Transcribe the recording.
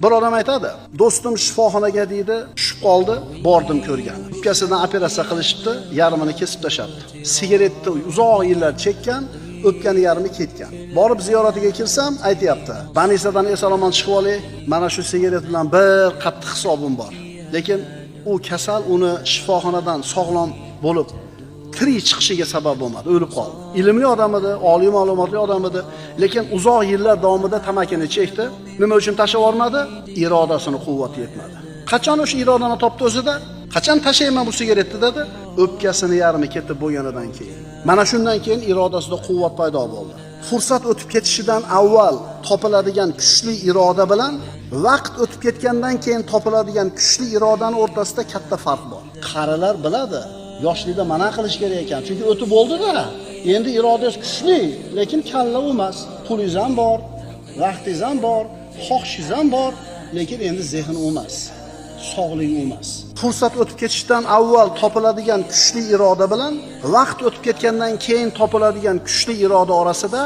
Bir odam aytadi, do'stim shifoxonaga deydi, tushib qoldi, bordim ko'rgan. O'pkasidan operatsiya qilishibdi, yarmini kesib tashabdi. Sigaretni uzoq yillar chekkan, o'pkani yarmi ketgan. Borib ziyoratiga kelsam, aytayapti, "Banisadan eson-omon chiqib olay, mana shu sigaret bilan bir qattiq hisobim bor." Lekin u kasal uni shifoxonadan sog'lom bo'lib tirik chiqishiga sabab bo'lmadi, o'lib qoldi. Ilmli odam edi, oliy ma'lumotli odam edi, lekin uzoq yillar davomida tamakini chekdi. Nima uchun tashlab yubormadi? Irodasini quvvati yetmadi. Qachon o'sha irodani topdi o'zida? Qachon tashlayman bu sigaretni dedi? O'pkasini yarmi ketib bo'lganidan keyin. Mana shundan keyin irodasida quvvat paydo bo'ldi. Fursat o'tib ketishidan avval topiladigan kuchli iroda bilan vaqt o'tib ketgandan keyin topiladigan kuchli irodaning o'rtasida katta farq bor. Qarilar biladi, yoshlikda mana qilish kerak ekan, chunki o'tib bo'ldi-da. Endi irodangiz kuchli, lekin kalla emas. Pulingiz ham bor, vaqtingiz ham bor, xohishingiz ham bor, lekin endi zehn emas. Sog'lik emas. Fursat o'tib ketishdan avval topiladigan kuchli iroda bilan vaqt o'tib ketgandan keyin topiladigan kuchli iroda orasida